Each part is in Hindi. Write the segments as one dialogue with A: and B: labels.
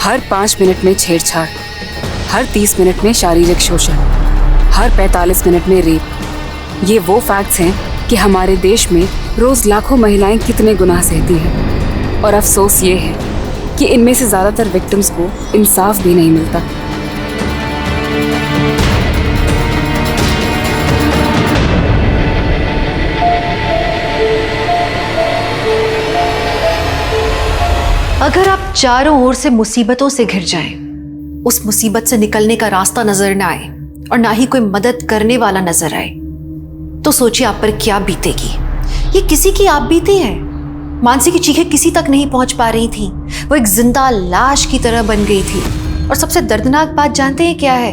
A: हर 5 मिनट में छेड़छाड़, हर 30 मिनट में शारीरिक शोषण, हर 45 मिनट में रेप। ये वो फैक्ट्स हैं कि हमारे देश में रोज लाखों महिलाएं कितने गुनाह सहती हैं। और अफसोस ये है कि इनमें से ज्यादातर विक्टिम्स को इंसाफ भी नहीं मिलता।
B: अगर आप चारों ओर से मुसीबतों से घिर जाएं, उस मुसीबत से निकलने का रास्ता नजर ना आए और ना ही कोई मदद करने वाला नजर आए, तो सोचिए आप पर क्या बीतेगी। ये किसी की आप बीती है। मानसी की चीखें किसी तक नहीं पहुंच पा रही थी। वो एक जिंदा लाश की तरह बन गई थी। और सबसे दर्दनाक बात जानते हैं क्या है?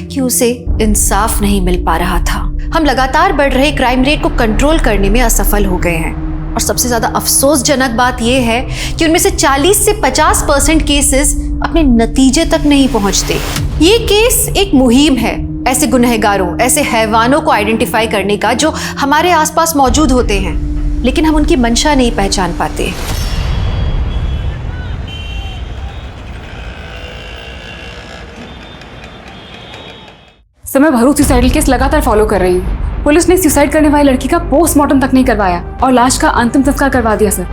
B: कि उसे इंसाफ नहीं मिल पा रहा था। हम लगातार बढ़ रहे क्राइम रेट को कंट्रोल करने में असफल हो गए हैं। और सबसे ज्यादा अफसोसजनक बात यह है कि उनमें से 40 से 50% केसेस अपने नतीजे तक नहीं पहुंचते। ये केस एक मुहिम है ऐसे गुनहगारों, ऐसे हैवानों को आइडेंटिफाई करने का जो हमारे आसपास मौजूद होते हैं, लेकिन हम उनकी मंशा नहीं पहचान पाते।
A: सर, मैं भरूच सुसाइडल केस लगातार फॉलो कर रही हूँ। पुलिस ने सुसाइड करने वाली लड़की का पोस्टमार्टम तक नहीं करवाया और लाश का अंतिम संस्कार करवा दिया सर।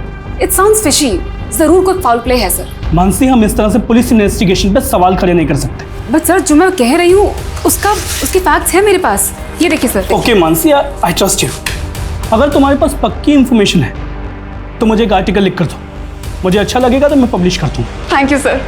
A: It sounds fishy. जरूर कोई फाउल प्ले है सर।
C: मानसी, हम इस तरह से पुलिस इन्वेस्टिगेशन पे सवाल खड़े नहीं कर सकते।
A: बट सर, जो मैं कह रही हूँ उसके फैक्ट्स हैं मेरे पास। ये देखिए sir.
C: Okay Mansi, I trust you. अगर तुम्हारे पास पक्की इंफॉर्मेशन है तो मुझे एक आर्टिकल लिख कर दो। मुझे अच्छा लगेगा तो मैं पब्लिश कर दूँ।
A: Thank you sir.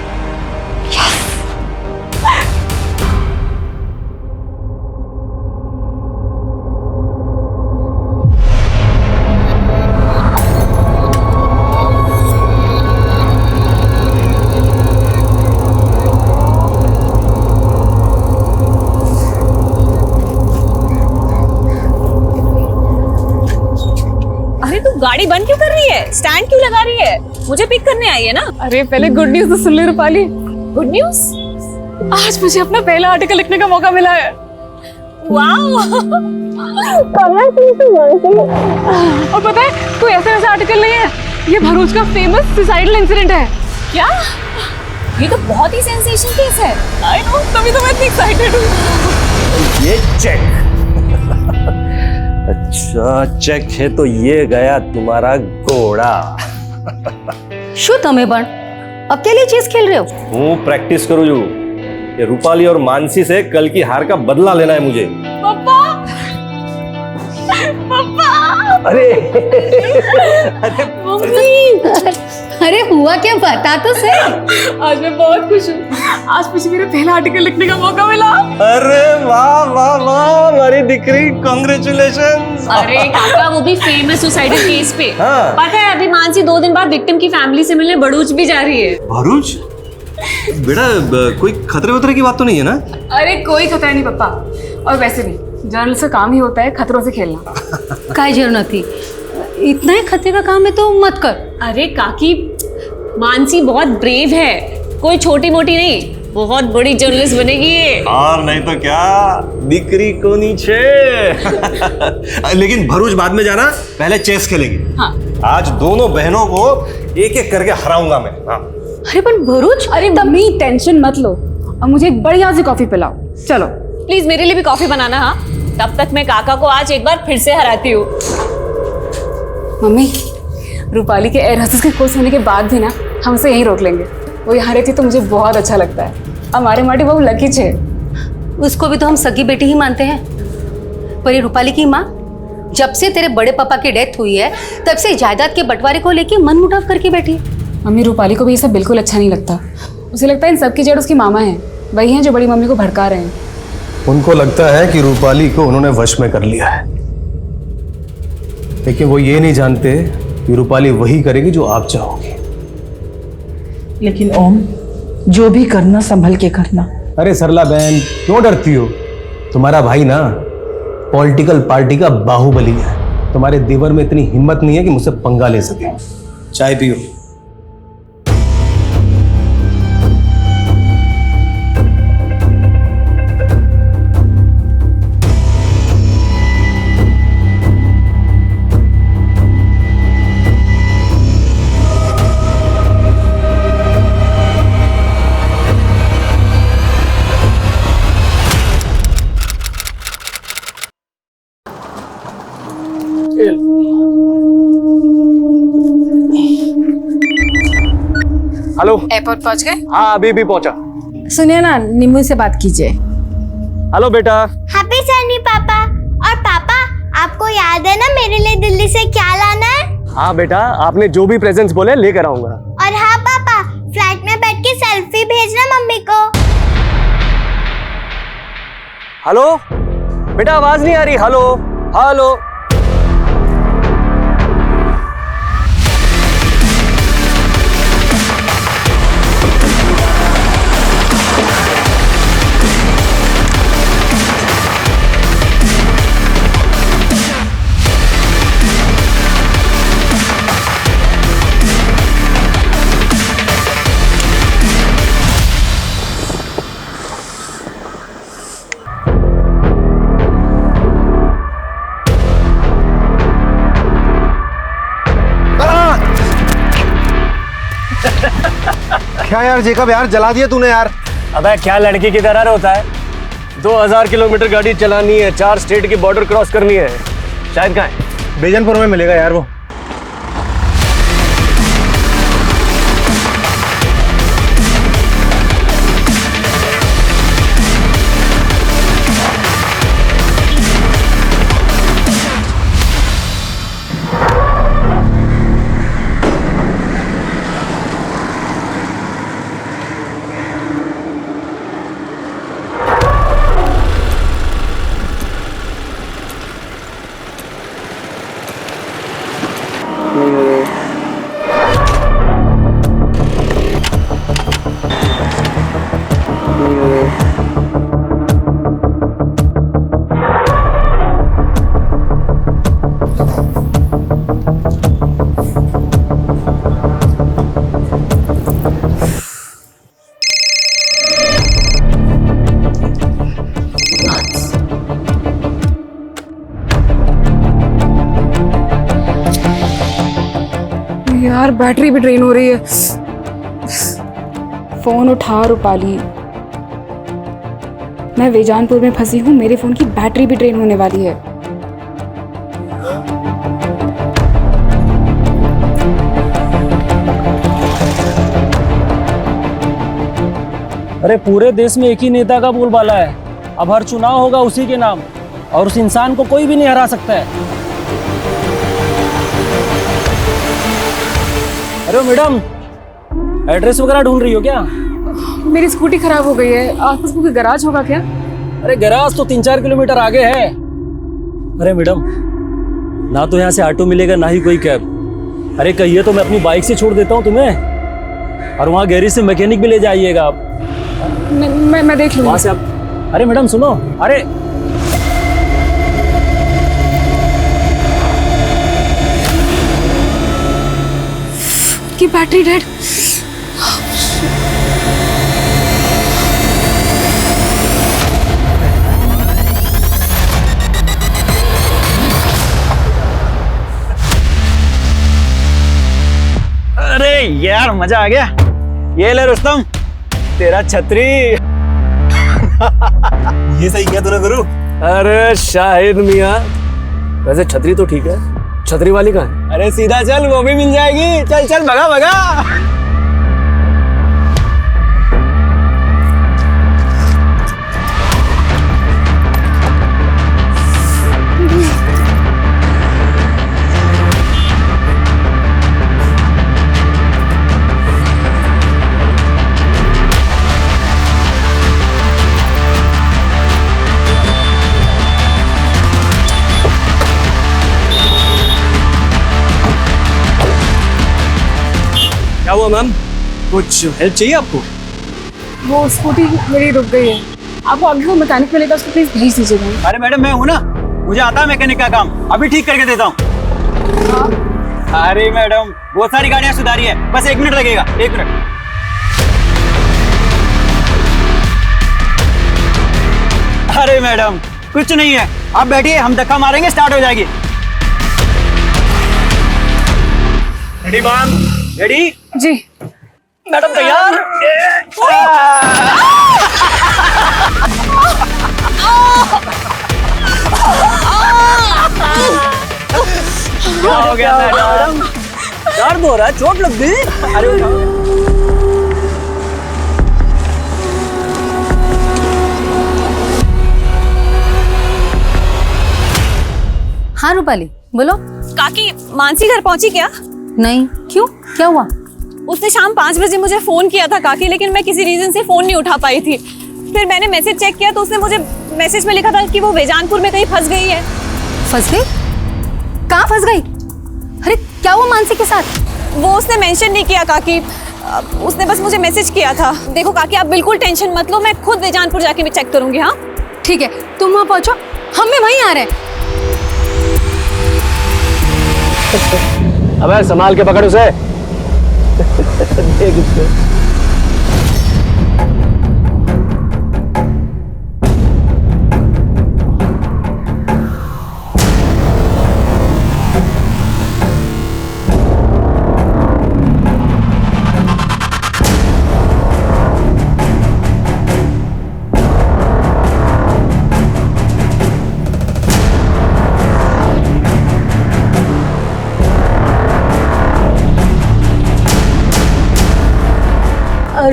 D: गाड़ी बंद क्यों कर रही है? स्टैंड क्यों लगा रही है? मुझे पिक करने आई है ना।
A: अरे पहले गुड न्यूज तो सुन ले रूपाली।
D: Good news?
A: आज मुझे अपना पहला आर्टिकल लिखने का मौका मिला है।
D: वाओ!
A: और पता है, कोई ऐसा आर्टिकल नहीं है, ये भरूच का फेमस सुसाइडल इंसिडेंट है।
D: क्या? ये तो बहुत ही सेंसेशन केस है।
A: आई नो, तभी तो मैं इतनी एक्साइटेड हूँ।
E: ये चेक। अच्छा, चेक है तो ये गया तुम्हारा घोड़ा।
F: શું તમે પણ अकेले चेस खेल रहे हो?
E: हूँ प्रैक्टिस करूँ जो ये रूपाली और मानसी से कल की हार का बदला लेना है मुझे।
D: पापा! पापा!
E: अरे
D: मम्मी!
F: अरे हुआ क्या, बता तो सही।
A: आज मैं बहुत खुश हूँ। आज मुझे मेरा पहला आर्टिकल लिखने का मौका मिला।
E: अरे वाह वाह वाह, हमारी दिकरी, कांग्रेचुलेशंस।
D: अरे काका, वो भी फेमस सुसाइडल केस पे।
E: हाँ।
D: पता है, अभी मानसी 2 दिन बाद विक्टिम की फैमिली से मिलने भरूच भी जा रही है।
E: भरूच? बेटा, कोई खतरे वतरे की बात तो नहीं है ना?
A: अरे कोई खतरा नहीं पापा। और वैसे भी जर्नलिस्ट का काम ही होता है खतरों से खेलना।
F: काय जरूरत नहीं, इतना ही खतरे का काम है तो मत कर।
D: अरे काकी, मानसी बहुत ब्रेव है, कोई छोटी मोटी नहीं, बहुत बड़ी जर्नलिस्ट बनेगी ये।
E: और नहीं तो क्या, दिकरी को नीचे। लेकिन भरूच बाद में जाना, पहले चेस खेलेंगे।
A: हाँ।
E: आज दोनों बहनों को एक एक करके हराऊंगा मैं। हाँ।
F: अरे पर भरूच,
A: अरे मम्मी टेंशन मत लो और मुझे एक बढ़िया सी कॉफी पिलाओ। चलो
D: प्लीज मेरे लिए भी कॉफी बनाना। हाँ, तब तक मैं काका को आज एक बार फिर से हराती हूँ।
A: मम्मी, रूपाली के एयर होस्टेस के कोर्स होने के बाद भी ना हम उसे यहीं रोक लेंगे। वो यहाँ रहती तो मुझे बहुत अच्छा लगता है। हमारे माटी बहुत लकी छे।
F: उसको भी तो हम सगी बेटी ही मानते हैं। पर ये रूपाली की माँ जब से तेरे बड़े पापा की डेथ हुई है तब से जायदाद के बंटवारे को लेके मन मुटाव करके बैठी है।
A: मम्मी, रूपाली को भी ये सब बिल्कुल अच्छा नहीं लगता। उसे लगता है इन सब की जड़ उसकी मामा है, वही हैं जो बड़ी मम्मी को भड़का रहे हैं।
G: उनको लगता है कि रूपाली को उन्होंने वश में कर लिया है, लेकिन वो ये नहीं जानते कि रूपाली वही करेगी जो आप चाहोगे।
H: लेकिन ओम, जो भी करना संभल के करना।
G: अरे सरला बहन, क्यों डरती हो? तुम्हारा भाई ना पॉलिटिकल पार्टी का बाहुबली है। तुम्हारे देवर में इतनी हिम्मत नहीं है कि मुझसे पंगा ले सके। चाय पियो।
E: हेलो,
A: एयरपोर्ट पहुंच गए?
E: हाँ अभी भी पहुंचा।
H: सुनिए ना, नीमू से बात कीजिए।
E: हेलो बेटा।
I: हैप्पी सनी पापा। और पापा, आपको याद है ना मेरे लिए दिल्ली से क्या लाना है?
E: हाँ बेटा, आपने जो भी प्रेजेंट्स बोले लेकर आऊंगा।
I: और हाँ पापा, फ्लाइट में बैठ के सेल्फी भेजना मम्मी को।
E: हेलो बेटा, आवाज नहीं आ रही। Hello hello.
G: क्या यार जेकब, यार जला दिया तूने यार।
E: अबे क्या लड़की की तरह होता है? 2000 किलोमीटर गाड़ी चलानी है, 4 स्टेट की बॉर्डर क्रॉस करनी है। शायद कहाँ है?
G: बेजनपुर में मिलेगा यार वो।
A: यार बैटरी भी ड्रेन हो रही है। फोन उठा रूपाली, मैं वेजानपुर में फंसी हूँ, मेरे फोन की बैटरी भी ड्रेन होने वाली है।
J: अरे पूरे देश में एक ही नेता का बोलबाला है। अब हर चुनाव होगा उसी के नाम, और उस इंसान को कोई भी नहीं हरा सकता है। अरे मैडम, एड्रेस वगैरह ढूंढ रही हो क्या?
A: मेरी स्कूटी खराब हो गई है, आसपास कोई गैराज होगा क्या?
J: अरे गैराज तो 3-4 किलोमीटर आगे है। अरे मैडम, ना तो यहाँ से ऑटो मिलेगा ना ही कोई कैब। अरे कहिए तो मैं अपनी बाइक से छोड़ देता हूँ तुम्हें, और वहाँ गैरेज से मैकेनिक भी ले जाइएगा आप।
A: मैं देख लूँगा।
J: वहाँ से आप। अरे मैडम सुनो, अरे
A: की बैटरी डेड।
J: अरे यार मजा आ गया। ये ले रुस्तम, तेरा छतरी।
G: ये सही किया तूने गुरु।
E: अरे शाहिद मियाँ, वैसे छतरी तो ठीक है, छतरी वाली कहाँ है?
J: अरे सीधा चल, वो भी मिल जाएगी। चल चल, भगा भगा।
E: हुआ मैम? कुछ हेल्प चाहिए आपको?
A: वो स्कूटी मेरी रुक गई है, आपको आगे को मैकेनिक मिलेगा, उसको प्लीज भेज दीजिएगा।
K: अरे मैडम मैं हूँ ना, मुझे आता है मैकेनिक का काम, अभी ठीक करके देता हूँ। अरे मैडम बहुत सारी गाड़ियाँ सुधारी है, बस 1 मिनट लगेगा, 1 मिनट। अरे मैडम कुछ नहीं है, आप बैठिए, हम धक्का मारेंगे, स्टार्ट हो जाएगी। Ready ma'am? रेडी?
A: जी।
K: मैडम तैयार? क्या हो गया मैडम?
E: दर्द हो रहा है, चोट लग गई?
K: अरे
F: हाँ रूपाली बोलो।
D: काकी मानसी घर पहुंची क्या?
F: नहीं, क्यों, क्या हुआ?
D: उसने शाम 5 बजे मुझे फोन किया था काकी, लेकिन मैं किसी रीजन से फोन नहीं उठा पाई थी। फिर मैंने मैसेज चेक किया तो उसने मुझे मैसेज में लिखा था कि वो बेजानपुर में कहीं फंस गई है।
F: फंस गई? कहाँ फंस गई? अरे क्या हुआ मानसी के साथ?
D: वो उसने मेंशन नहीं किया काकी, उसने बस मुझे मैसेज किया था। देखो काकी आप बिल्कुल टेंशन मत लो, मैं खुद बेजानपुर जाके भी चेक करूंगी। हाँ
F: ठीक है, तुम वहाँ पहुंचो, हम भी वहीं आ रहे हैं।
E: अबे संभाल के पकड़ उसे। देख इसको।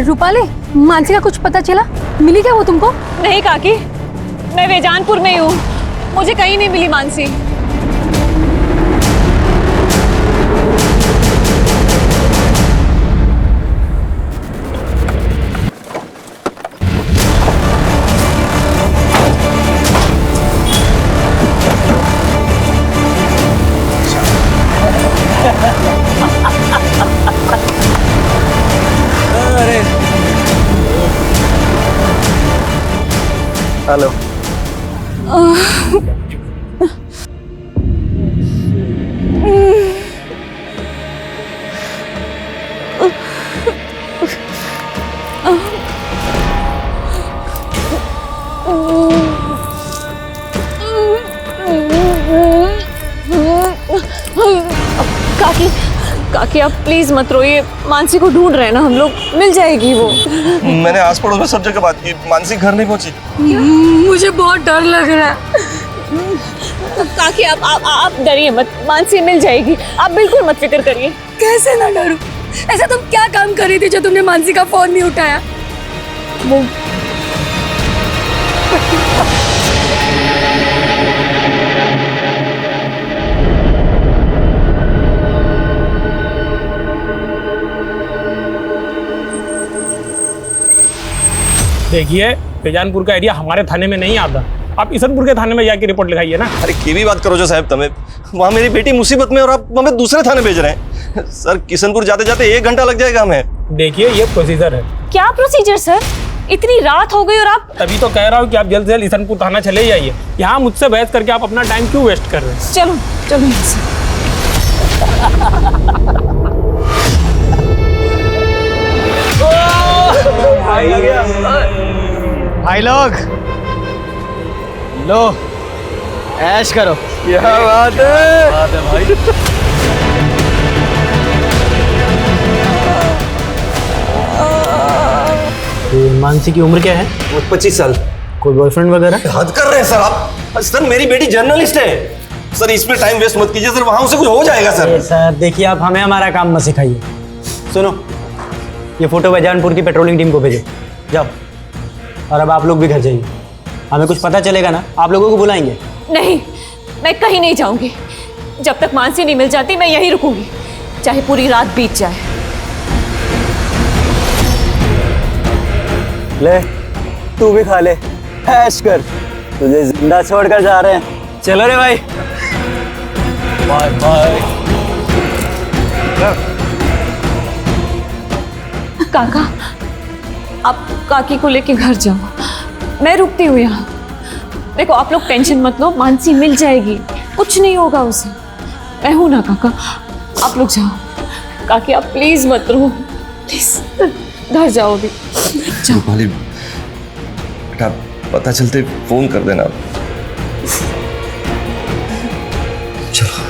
F: रूपाली, मानसी का कुछ पता चला? मिली क्या वो तुमको?
D: नहीं काकी, मैं बेजानपुर में ही हूँ, मुझे कहीं नहीं मिली मानसी।
E: हेलो।
D: काकी काकी आप प्लीज मत रोइए, मानसी को ढूंढ रहे हैं ना हम लोग, मिल जाएगी वो।
L: मैंने आस पड़ोस में सब जगह बात की, मानसी घर नहीं पहुंची।
A: मुझे बहुत डर लग रहा है।
D: काकी आप डरिए मत, मानसी मिल जाएगी, आप बिल्कुल मत फिक्र करिए।
A: कैसे ना डरूं? ऐसा तुम क्या काम कर रही थी जो तुमने मानसी का फोन नहीं उठाया? वो
C: देखिए, बेजानपुर का एरिया हमारे थाने में नहीं आता, आप इसनपुर के थाने में जाके रिपोर्ट लिखाइए ना।
L: अरे की भी बात करो जो साहब, तुम्हें वहाँ मेरी बेटी मुसीबत में और आप हमें दूसरे थाने भेज रहे हैं। सर किशनपुर जाते जाते 1 घंटा लग जाएगा हमें।
C: देखिए ये प्रोसीजर है।
D: क्या प्रोसीजर सर? इतनी रात हो गई और आप?
C: तभी तो कह रहा हूँ कि आप जल्द से जल्द इसनपुर थाना चले जाइए। यहाँ मुझसे बहस करके आप अपना टाइम क्यों वेस्ट कर रहे हैं?
D: चलो चलो यहाँ से।
K: भाई लोग लो ऐश करो।
E: क्या बात है? बात है भाई।
K: मानसी की उम्र क्या है?
L: 25 साल।
K: कोई बॉयफ्रेंड वगैरह?
L: हद कर रहे हैं सर आप। सर मेरी बेटी जर्नलिस्ट है सर, इसमें टाइम वेस्ट मत कीजिए सर, वहां से कुछ हो जाएगा सर।
K: सर देखिए आप हमें हमारा काम मत सिखाइए। सुनो, ये फोटो बेजानपुर की पेट्रोलिंग टीम को भेजो, जाओ। और अब आप लोग भी घर जाइए, हमें कुछ पता चलेगा ना आप लोगों को बुलाएंगे।
D: नहीं, मैं कहीं नहीं जाऊंगी, जब तक मानसी नहीं मिल जाती मैं यहीं रुकूंगी, चाहे पूरी रात बीत जाए।
K: ले तू भी खा ले, ऐश कर, तुझे जिंदा छोड़कर जा रहे हैं। चलो रे भाई, बाय बाय।
D: काका, आप काकी को लेके घर जाओ, मैं रुकती हूँ यहाँ। देखो आप लोग टेंशन मत लो, मानसी मिल जाएगी, कुछ नहीं होगा उसे। मैं हूं ना काका, आप लोग जाओ। काकी आप प्लीज मत रो, प्लीज घर जाओ अभी।
L: रूपाली बेटा, पता चलते फोन कर देना। चलो।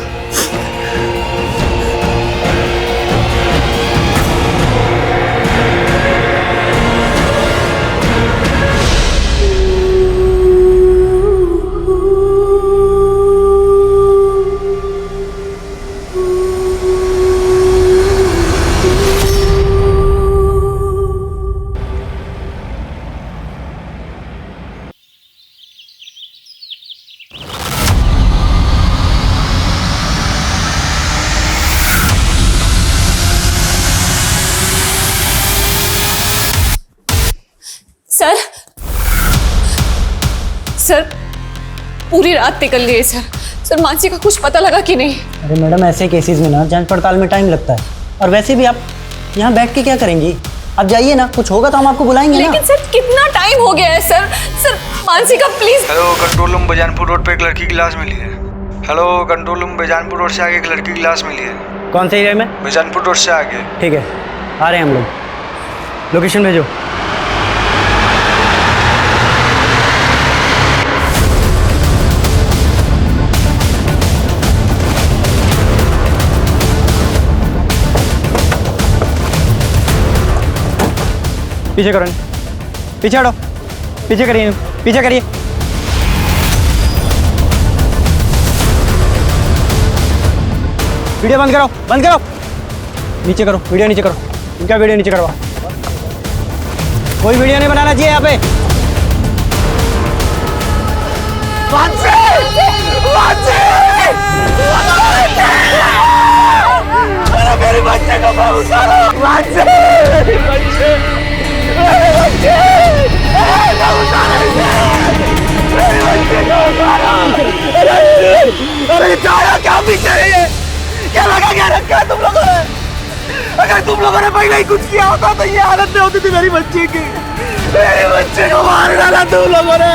D: सर, सर पूरी रात निकल गई है सर। सर मानसी का कुछ पता लगा कि नहीं?
K: अरे मैडम, ऐसे केसेस में ना जांच पड़ताल में टाइम लगता है, और वैसे भी आप यहाँ बैठ के क्या करेंगी? आप जाइए ना, कुछ होगा तो हम आपको बुलाएंगे ना।
D: लेकिन सर कितना टाइम हो गया है सर। सर मानसी का please.
M: Hello, control room Bejanpur road पे एक लड़की की लाश मिली है। Hello, control room Bejanpur road से आगे एक लड़की की लाश मिली है।
K: कौन से एरिया में?
M: बेजानपुर रोड से आगे।
K: ठीक है, आ रहे हैं हम लोग। लोकेशन भेजो। पीछे करो, पीछे हटो, पीछे करिए, पीछे करिए। वीडियो बंद करो, बंद करो, नीचे करो, वीडियो नीचे करो, इनका वीडियो नीचे करवा। कोई वीडियो नहीं बनाना चाहिए यहाँ पे।
N: मेरे बच्चे को अरे क्या पीछे है? क्या लगा क्या रखा है तुम लोगों ने? अगर तुम लोगों ने पहले ही कुछ किया होता तो ये हालत नहीं होती थी मेरी बच्ची की। मेरे बच्चे को मार डाला तुम लोगों ने।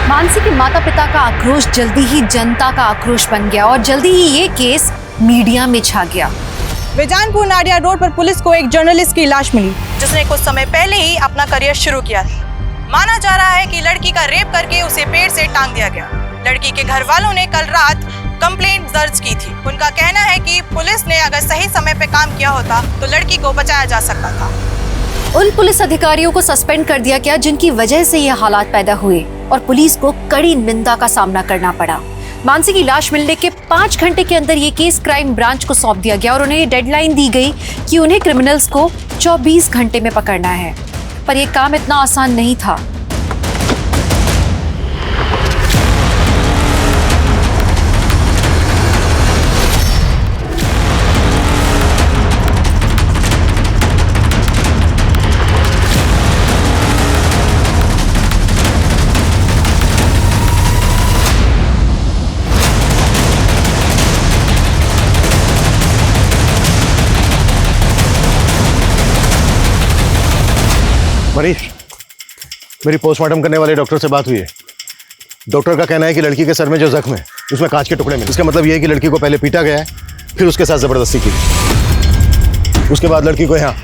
B: मानसी के माता पिता का आक्रोश जल्दी ही जनता का आक्रोश बन गया और जल्दी ही ये केस मीडिया में छा गया।
O: बेजानपुर नाडिया रोड पर पुलिस को एक जर्नलिस्ट की लाश मिली, जिसने कुछ समय पहले ही अपना करियर शुरू किया था। माना जा रहा है कि लड़की का रेप करके उसे पेड़ से टांग दिया गया। लड़की के घर वालों ने कल रात कंप्लेंट दर्ज की थी। उनका कहना है कि पुलिस ने अगर सही समय पे काम किया होता तो लड़की को बचाया जा सकता था।
B: उन पुलिस अधिकारियों को सस्पेंड कर दिया गया जिनकी वजह से ये हालात पैदा हुए और पुलिस को कड़ी निंदा का सामना करना पड़ा। मानसी की लाश मिलने के 5 घंटे के अंदर ये केस क्राइम ब्रांच को सौंप दिया गया और उन्हें डेडलाइन दी गई कि उन्हें क्रिमिनल्स को 24 घंटे में पकड़ना है। पर यह काम इतना आसान नहीं था।
P: मनीष, मेरी पोस्टमार्टम करने वाले डॉक्टर से बात हुई है। डॉक्टर का कहना है कि लड़की के सर में जो जख्म है उसमें कांच के टुकड़े मिले। इसका मतलब यह है कि लड़की को पहले पीटा गया है, फिर उसके साथ जबरदस्ती की, उसके बाद लड़की को यहाँ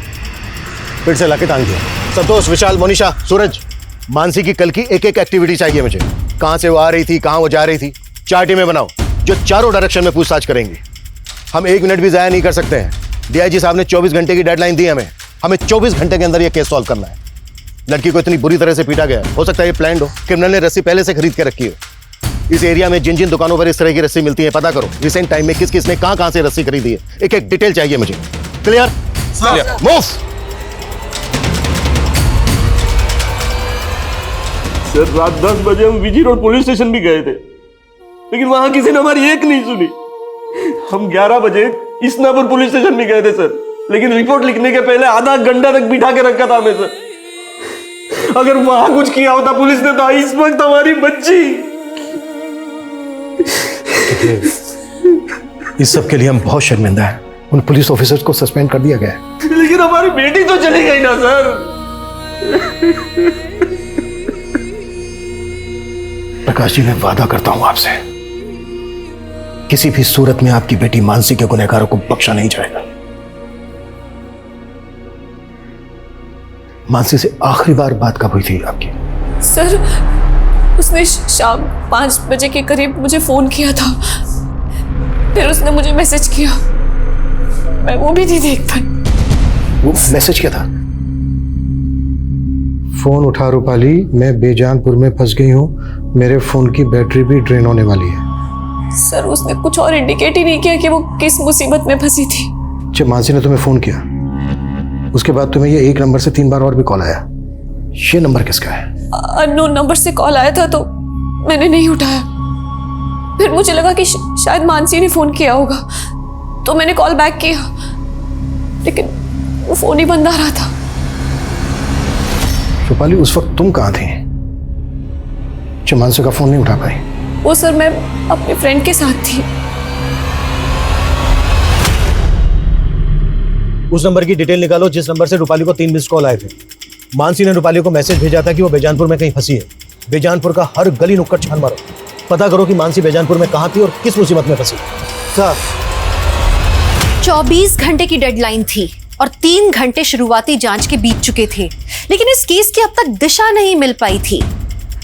P: फिर से लाके टांग दिया। संतोष, विशाल, मोनिशा, सूरज, मानसी की कल की एक एक एक्टिविटी चाहिए मुझे। कहाँ से वो आ रही थी, कहाँ वो जा रही थी। 4 टीमें बनाओ जो चारों डायरेक्शन में पूछताछ करेंगी। हम 1 मिनट भी जाया नहीं कर सकते हैं। डीआईजी साहब ने 24 घंटे की डेडलाइन दी हमें 24 घंटे के अंदर ये केस सॉल्व करना है। लड़की को इतनी बुरी तरह से पीटा गया, हो सकता है ये प्लान्ड हो। क्रिमिनल ने रस्सी पहले से खरीद के रखी हो। इस एरिया में जिन जिन दुकानों पर इस तरह की रस्सी मिलती है पता करो। रिसेंट टाइम में किस किस ने कहां से रस्सी खरीदी है, एक एक डिटेल चाहिए मुझे। क्लियर? मूव।
L: सर, रात 10 बजे हम विजी रोड पुलिस स्टेशन भी गए थे, लेकिन वहां किसी ने हमारी एक नहीं सुनी। हम 11 बजे इसनापुर पुलिस स्टेशन भी गए थे सर, लेकिन रिपोर्ट लिखने के पहले आधा घंटा तक बिठा के रखा था हमें सर। अगर वहां कुछ किया होता पुलिस ने तो इस वक्त हमारी बच्ची।
P: इस सब के लिए हम बहुत शर्मिंदा हैं। उन पुलिस ऑफिसर्स को सस्पेंड कर दिया गया है।
L: लेकिन हमारी बेटी तो चली गई ना सर।
P: प्रकाश जी, मैं वादा करता हूं आपसे, किसी भी सूरत में आपकी बेटी मानसी के गुनहगारों को बख्शा नहीं जाएगा। मानसी से आखिरी बार बात कब हुई थी आपकी?
D: सर, उसने शाम 5 बजे के करीब मुझे फोन किया था, फिर उसने मुझे मैसेज किया, मैं वो भी नहीं देख पाई।
P: वो मैसेज क्या था? फोन उठा रूपाली, मैं बेजानपुर में फंस गई हूँ, मेरे फोन की बैटरी भी ड्रेन होने वाली है।
D: सर, उसने कुछ और इंडिकेट ही नहीं किया कि वो किस मुसीबत में फंसी थी।
P: जब मानसी ने तुम्हें फोन किया उसके बाद तुम्हें ये एक नंबर से 3 बार और भी कॉल आया, ये नंबर किसका है?
D: अननोन नंबर से कॉल आया था तो मैंने नहीं उठाया, फिर मुझे लगा कि शायद मानसी ने फोन किया होगा, तो मैंने कॉल बैक किया, लेकिन वो फोन ही बंद आ रहा था।
P: रूपाली, उस वक्त तुम कहाँ थी जब मानसी का फोन नहीं उठा पाई?
D: वो सर, मैं अपने फ्रेंड के साथ थी।
P: उस नंबर की डिटेल निकालो जिस नंबर से रूपाली को 3 मिस्ड कॉल आए थे। मानसी ने रूपाली को मैसेज भेजा था कि वो बेजानपुर में कहीं फंसी है। बेजानपुर का हर गली नुक्कड़ छान मारो, पता करो कि मानसी बेजानपुर में कहाँ थी और किस मुसीबत में फंसी। सर,
B: 24 घंटे की डेडलाइन थी और 3 घंटे शुरुआती जांच के बीत चुके थे, लेकिन इस केस की अब तक दिशा नहीं मिल पाई थी।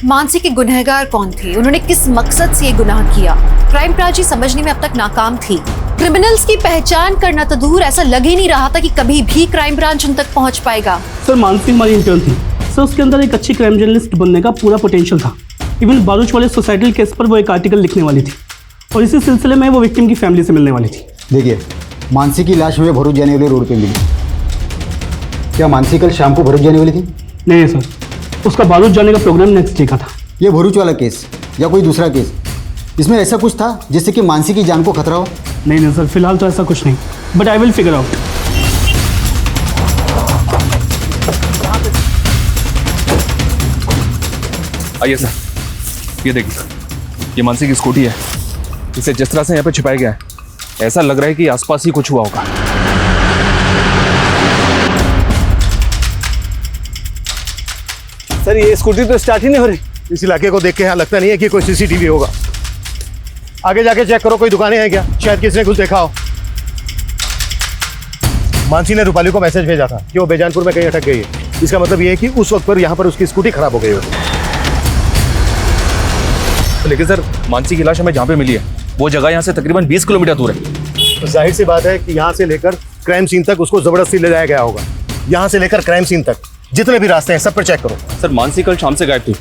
B: मानसी के गुनहगार कौन थे, उन्होंने किस मकसद से ये गुनाह किया, क्राइम ब्रांच समझने में अब तक नाकाम थी। क्रिमिनल्स की पहचान करना तो दूर, ऐसा लग ही नहीं रहा था कि कभी भी क्राइम ब्रांच उन तक पहुंच पाएगा।
C: सर, मानसी हमारी इंटर्न थी सर, उसके अंदर एक अच्छी क्राइम जर्नलिस्ट बनने का पूरा पोटेंशियल था। इवन बारूच वाले सोसाइटल केस पर वो एक आर्टिकल लिखने वाली थी और इसी सिलसिले में वो विक्टिम की फैमिली से मिलने वाली थी।
Q: देखिए, मानसी की लाश हमें भरूच जाने वाले रोड पे मिली। क्या मानसी कल शाम को भरूच जाने वाली थी?
C: नहीं सर, उसका बारूच जाने का प्रोग्राम नेक्स्ट डे का था।
Q: ये भरूच वाला केस या कोई दूसरा केस, इसमें ऐसा कुछ था जिससे कि मानसी की जान को खतरा हो?
C: नहीं सर, फिलहाल तो ऐसा कुछ नहीं, but I will figure out.
R: आइए सर, ये देखिए, ये मानसी की स्कूटी है। इसे जिस तरह से यहाँ पे छिपाया गया है, ऐसा लग रहा है कि आसपास ही कुछ हुआ होगा।
P: सर, ये स्कूटी तो स्टार्ट ही नहीं हो रही। इस इलाके को देख के यहाँ लगता नहीं है कि कोई सीसीटीवी होगा। आगे जाके चेक करो, कोई दुकानें हैं क्या, शायद किसी ने कुछ देखा हो। मानसी ने रूपाली को मैसेज भेजा था कि वो बेजानपुर में कहीं अटक गई है। इसका मतलब ये है कि उस वक्त पर यहाँ पर उसकी स्कूटी खराब हो गई होगी।
R: लेकिन सर, मानसी की लाश हमें जहाँ पे मिली है वो जगह यहाँ से तकरीबन 20 किलोमीटर दूर है।
P: तो जाहिर सी बात है कि यहाँ से लेकर क्राइम सीन तक उसको जबरदस्ती ले जाया गया होगा। यहाँ से लेकर क्राइम सीन तक जितने भी रास्ते हैं सब पर चेक करो।
R: सर, मानसी कल शाम से गायब थी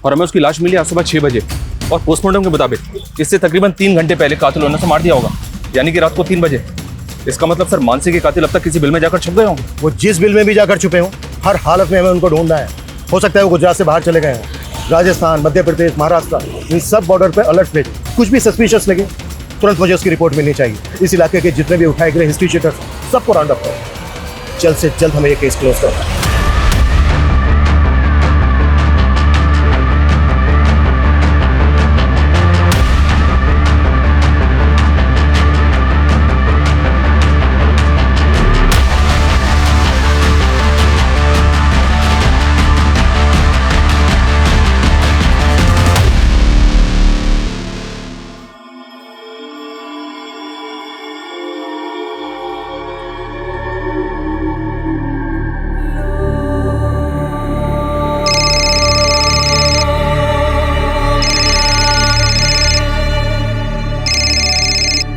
R: और हमें उसकी लाश मिली आज सुबह 6 बजे और पोस्टमार्टम के मुताबिक इससे तकरीबन 3 घंटे पहले कातिल ने मार दिया होगा, यानी कि रात को 3 बजे। इसका मतलब सर, मानसी के कातिल अब तक किसी बिल में जाकर छुप गए होंगे।
P: वो जिस बिल में भी जाकर छुपे हों, हर हालत में हमें उनको ढूंढना है। हो सकता है वो गुजरात से बाहर चले गए हैं, राजस्थान, मध्य प्रदेश, महाराष्ट्र, इन सब बॉर्डर पर अलर्ट भेज। कुछ भी सस्पिशियस लगे तुरंत मुझे उसकी रिपोर्ट मिलनी चाहिए। इस इलाके के जितने भी उठाए गए हिस्ट्री शीटर्स सबको राउंड अप करो। जल्द से जल्द हमें ये केस क्लोज करना है।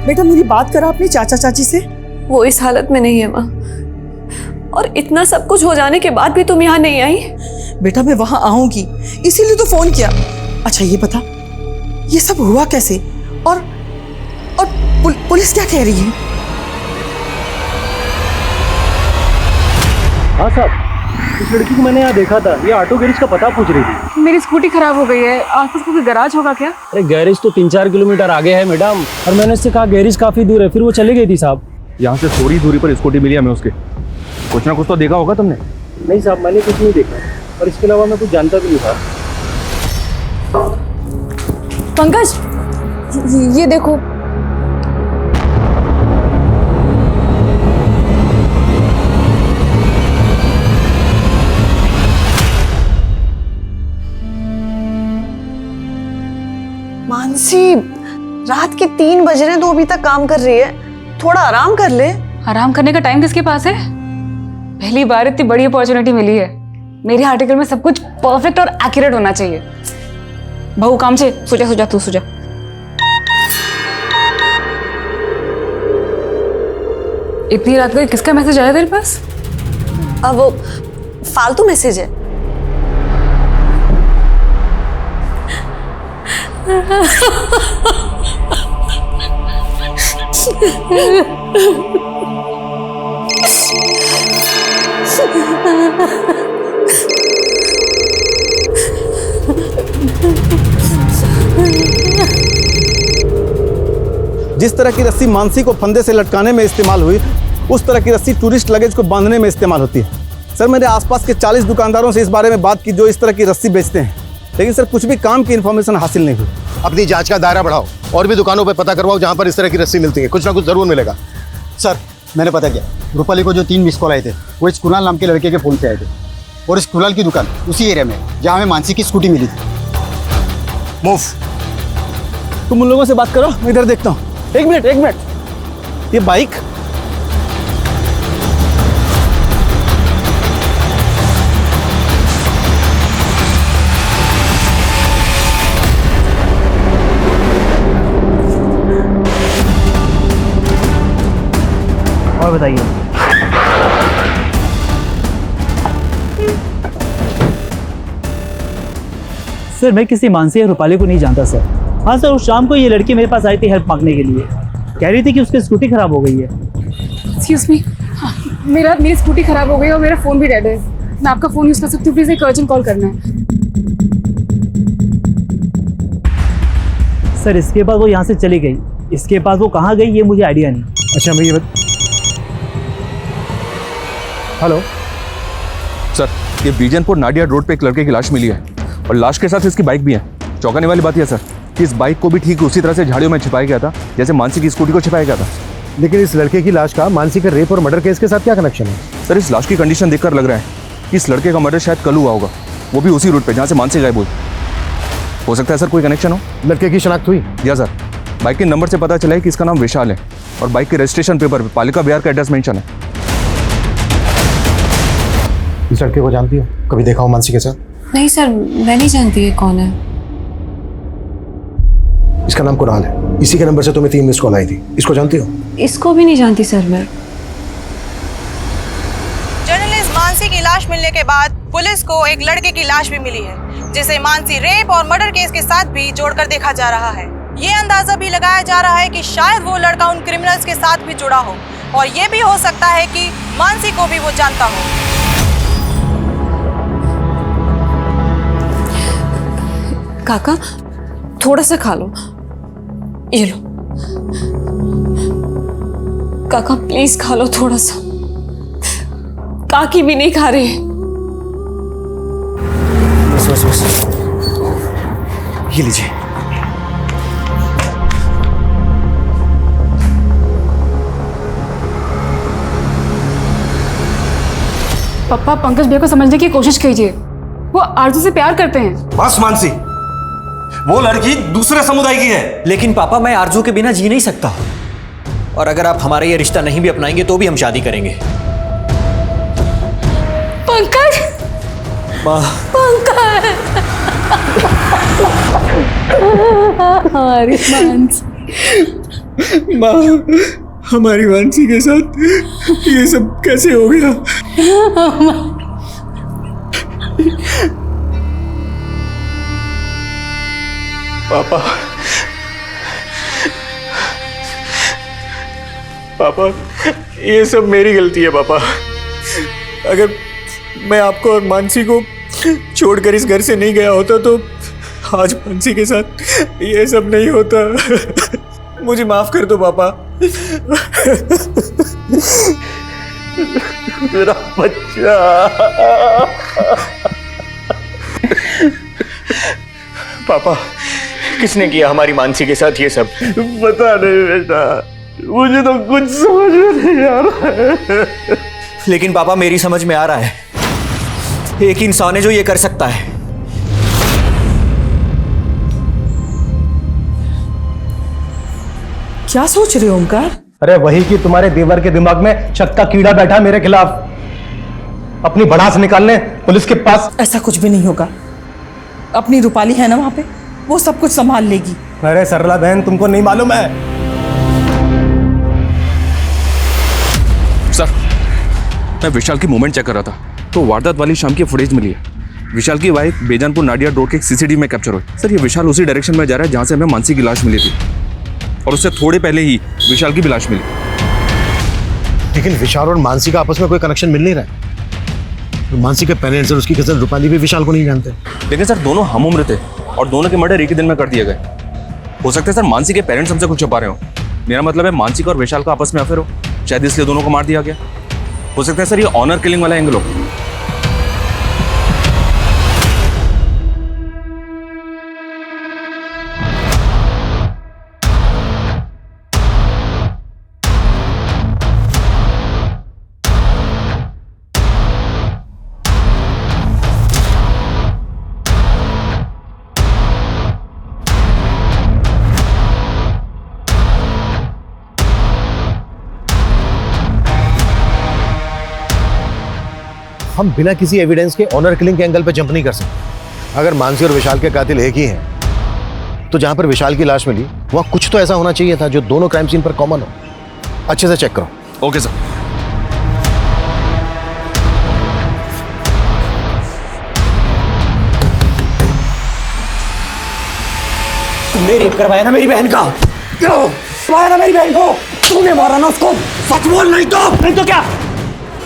H: बेटा, मेरी बात करा अपने चाचा चाची से?
D: वो इस हालत में नहीं है माँ, और इतना सब कुछ हो जाने के बाद भी तुम यहाँ नहीं आई।
H: बेटा, मैं वहां आऊंगी इसीलिए तो फोन किया। अच्छा ये बता, ये सब हुआ कैसे और पुलिस क्या कह रही है?
C: हाँ साहब, इस लड़की को मैंने यहाँ देखा था, ये ऑटो गैरेज का पता पूछ रही थी।
A: मेरी स्कूटी खराब हो गई है, आसपास कोई गैराज होगा क्या?
J: अरे गैरेज तो 3-4 किलोमीटर आगे है मैडम, और मैंने उससे कहा गैरेज काफी दूर है, फिर वो चली गई थी साहब।
R: यहाँ से थोड़ी दूरी पर स्कूटी मिली हमें उसके। कुछ ना कुछ तो देखा होगा तुमने?
C: नहीं साहब, मैंने कुछ नहीं देखा।
J: और इसके अलावा मैं कुछ जानता भी नहीं था।
D: पंकज, ये देखो।
O: मानसी, रात के 3 बज रहे हैं तो अभी तक काम कर रही है। थोड़ा आराम कर ले।
A: आराम करने का टाइम किसके पास है? पहली बार इतनी बड़ी अपॉर्चुनिटी मिली है। मेरे आर्टिकल में सब कुछ परफेक्ट और एक्यूरेट होना चाहिए। बहू काम से सुजा तू सुजा। इतनी रात को किसका मैसेज आया तेरे पास?
O: अब वो फालतू मैसेज है।
Q: जिस तरह की रस्सी मानसी को फंदे से लटकाने में इस्तेमाल हुई, उस तरह की रस्सी टूरिस्ट लगेज को बांधने में इस्तेमाल होती है। सर, मैंने आसपास के 40 दुकानदारों से इस बारे में बात की जो इस तरह की रस्सी बेचते हैं, लेकिन सर कुछ भी काम की इन्फॉर्मेशन हासिल नहीं हुई।
P: अपनी जांच का दायरा बढ़ाओ और भी दुकानों पर पता करवाओ जहां पर इस तरह की रस्सी मिलती है। कुछ ना कुछ जरूर मिलेगा।
Q: सर, मैंने पता किया, रूपाली को जो 3 मिस कॉल आए थे वो इस कुणाल नाम के लड़के के फ़ोन से आए थे, और इस कुणाल की दुकान उसी एरिया में जहाँ हमें मानसी की स्कूटी मिली थी।
P: मूव।
Q: तुम उन लोगों से बात करो, मैं इधर देखता हूँ। एक मिनट, ये बाइक
K: और बताइए। सर, मैं किसी मानसी या रूपाली को नहीं जानता सर। हाँ सर, उस शाम को ये लड़की मेरे पास आई थी हेल्प मांगने के लिए। कह रही थी कि उसकी स्कूटी खराब हो गई है।
A: एक्सक्यूज मी, मेरी स्कूटी खराब हो गई और मेरा फ़ोन भी डेड है। मैं आपका फ़ोन यूज़ कर सकती हूँ? प्लीज़ एक अर्जेंट कॉल करना है।
K: सर, इसके बाद वो यहाँ से चली गई। इसके बाद वो कहाँ गई ये मुझे आइडिया नहीं।
Q: अच्छा, मैं ये हेलो
R: सर, ये बीजनपुर नाडिया रोड पे एक लड़के की लाश मिली है और लाश के साथ इसकी बाइक भी है। चौंकाने वाली बात यह सर कि इस बाइक को भी ठीक उसी तरह से झाड़ियों में छिपाया गया था जैसे मानसी की स्कूटी को छिपाया गया था।
P: लेकिन इस लड़के की लाश का मानसी के रेप और मर्डर केस के साथ क्या कनेक्शन है?
R: सर, इस लाश की कंडीशन देखकर लग रहा है कि इस लड़के का मर्डर शायद कल हुआ होगा, वो भी उसी रूट पे जहाँ से मानसी गायब हुई। हो सकता है सर कोई कनेक्शन हो।
P: लड़के की शनाख्त हुई?
R: या सर, बाइक के नंबर से पता चला है कि इसका नाम विशाल है और बाइक के रजिस्ट्रेशन पेपर पे पालिका बिहार का एड्रेस मेंशन है।
P: इस लड़के को जानती हो? कभी देखा हो मानसी के साथ?
B: नहीं सर, मैं नहीं जानती ये कौन है।
P: इसका नाम कुणाल है। इसी के नंबर से तुम्हें 3 मिस कॉल आई थी। इसको जानती हो?
B: इसको भी नहीं जानती सर मैं।
O: जर्नलिस्ट मानसी की लाश मिलने के बाद पुलिस को एक लड़के की लाश भी मिली है, जिसे मानसी रेप और मर्डर केस के साथ भी जोड़कर देखा जा रहा है। ये अंदाजा भी लगाया जा रहा है कि शायद वो लड़का उन क्रिमिनल्स के साथ भी जुड़ा हो, और ये भी हो सकता है कि मानसी को भी वो जानता हो।
D: काका, थोड़ा सा खा लो। ये लो काका, प्लीज खा लो थोड़ा सा। काकी भी नहीं खा रहे।
P: बस ये लीजिए।
A: पापा, पंकज भैया को समझने की कोशिश कीजिए। वो आरजू से प्यार करते हैं।
N: बस मानसी, वो लड़की दूसरे समुदाय की है।
S: लेकिन पापा, मैं आरजू के बिना जी नहीं सकता, और अगर आप हमारा ये रिश्ता नहीं भी अपनाएंगे तो भी हम शादी करेंगे।
D: पंकज,
S: माँ,
D: पंकज,
N: हमारी माँ, हमारी मानसी के साथ ये सब कैसे हो गया? पापा, ये सब मेरी गलती है पापा। अगर मैं आपको और मानसी को छोड़कर इस घर से नहीं गया होता तो आज मानसी के साथ ये सब नहीं होता। मुझे माफ कर दो पापा। मेरा बच्चा।
M: पापा, किसने किया हमारी मानसी के साथ ये सब?
L: पता नहीं बेटा, मुझे तो कुछ समझ में नहीं आ रहा है।
S: लेकिन पापा मेरी समझ में आ रहा है, एक इंसान है जो ये कर सकता है।
H: क्या सोच रहे हो ओमकार?
G: अरे वही कि तुम्हारे देवर के दिमाग में शक का कीड़ा बैठा मेरे खिलाफ, अपनी भड़ास निकालने पुलिस के पास।
H: ऐसा कुछ भी नहीं होगा, अपनी रूपाली है ना वहां पे, वो सब कुछ संभाल लेगी।
G: अरे सरला बहन, तुमको नहीं मालूम है।
R: सर, मैं विशाल की मूवमेंट चेक कर रहा था तो वारदात वाली शाम की फुटेज मिली है। विशाल की बाइक बेजानपुर नाडिया रोड के सीसीटीवी में कैप्चर हुई। सर, ये विशाल उसी डायरेक्शन में जा रहा है जहां से हमें मानसी की लाश मिली थी, और उससे थोड़े पहले ही विशाल की भी लाश मिली।
P: लेकिन विशाल और मानसी का आपस में कोई कनेक्शन मिल नहीं रहा है। तो मानसी के पेरेंट्स और उसकी कजन रूपाली भी विशाल को नहीं जानते।
R: लेकिन सर, दोनों हम उम्र थे और दोनों के मर्डर एक ही दिन में कर दिए गए। हो सकता है सर मानसी के पेरेंट्स हमसे कुछ छुपा रहे हो। मेरा मतलब है मानसी का और विशाल का आपस में अफेयर हो, शायद इसलिए दोनों को मार दिया गया। हो सकता है सर ये ऑनर किलिंग वाला एंगल हो।
P: हम बिना किसी एविडेंस के ऑनर किलिंग के एंगल पे जंप नहीं कर सकते। अगर मानसी और विशाल के कातिल एक ही हैं, तो जहां पर विशाल की लाश मिली वहां कुछ तो ऐसा होना चाहिए था जो दोनों क्राइम सीन पर कॉमन हो। अच्छे से चेक करो।
R: Okay sir.
S: तुमने रेप करवाया ना मेरी बहन का? क्यों करवाया ना मेरी बहन को? तूने मारा ना उसको? सच बोल, नहीं तो क्या?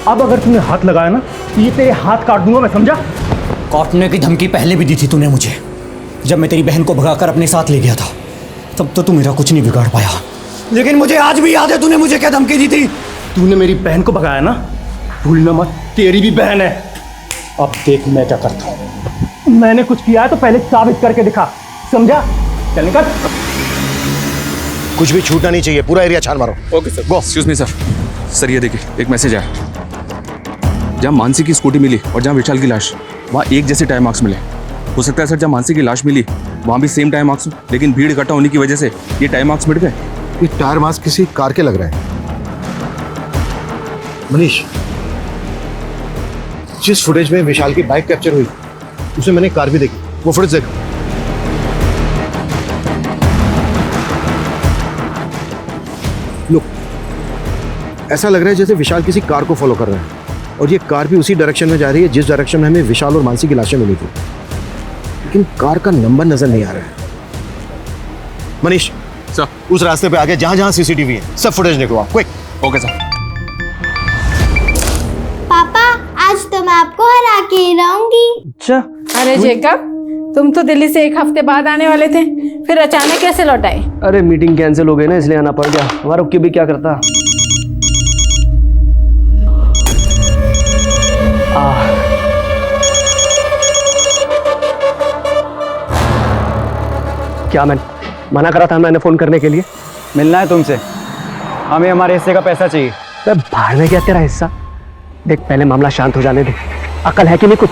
G: अब अगर तुमने हाथ लगाया ना तो ये तेरे हाथ काट दूंगा मैं, समझा?
S: काटने की धमकी पहले भी दी थी तूने मुझे, जब मैं तेरी बहन को भगाकर अपने साथ ले गया था। तब तो तू मेरा कुछ नहीं बिगाड़ पाया, लेकिन मुझे आज भी याद है तूने मुझे क्या धमकी दी थी।
G: तूने मेरी बहन को भगाया ना, भूलना मत, तेरी भी बहन है। अब देख मैं क्या करता हूं। मैंने कुछ किया है तो पहले साबित करके दिखा, समझा? चल निकल।
P: कुछ भी छूटना नहीं चाहिए, पूरा एरिया छान मारो।
R: Okay sir. Go. Excuse me sir. Sir ये देखिए, एक मैसेज आया। जहाँ मानसी की स्कूटी मिली और जहाँ विशाल की लाश, वहाँ एक जैसे टाइम मार्क्स मिले। हो सकता है सर जहाँ मानसी की लाश मिली वहाँ भी सेम टाइम मार्क्स हो, लेकिन भीड़ इकट्ठा होने की वजह से ये टाइम मार्क्स मिट गए।
P: ये टायर मार्क्स किसी कार के लग रहे हैं। मनीष, जिस फुटेज में विशाल की बाइक कैप्चर हुई उसमें मैंने कार भी देखी, वो फुटेज देखो। लुक, ऐसा लग रहा है जैसे विशाल किसी कार को फॉलो कर रहा है, और ये कार भी उसी डायरेक्शन में जा रही है जिस डायरेक्शन में हमें विशाल और मानसी की लाशें मिली थी, लेकिन कार का नंबर नजर नहीं आ रहा है। मनीष सर, उस रास्ते पे आगे जहां जहां सीसीटीवी है सब फुटेज निकलवाओ, क्विक।
R: Okay sir.
I: पापा, आज तो मैं आपको हरा के ही रहूंगी।
C: अच्छा।
T: अरे जेकब, तुम तो दिल्ली से एक हफ्ते बाद आने वाले थे, फिर अचानक कैसे लौट आए?
E: अरे मीटिंग कैंसिल हो गई ना, इसलिए आना पड़ गया। हमारा रुक के भी क्या करता।
K: क्या मैं मना करा था मैंने फोन करने के लिए? मिलना है तुमसे, हमें हमारे हिस्से का पैसा चाहिए। अरे बाहर में क्या तेरा हिस्सा? देख पहले मामला शांत हो जाने दे, अकल है कि नहीं कुछ?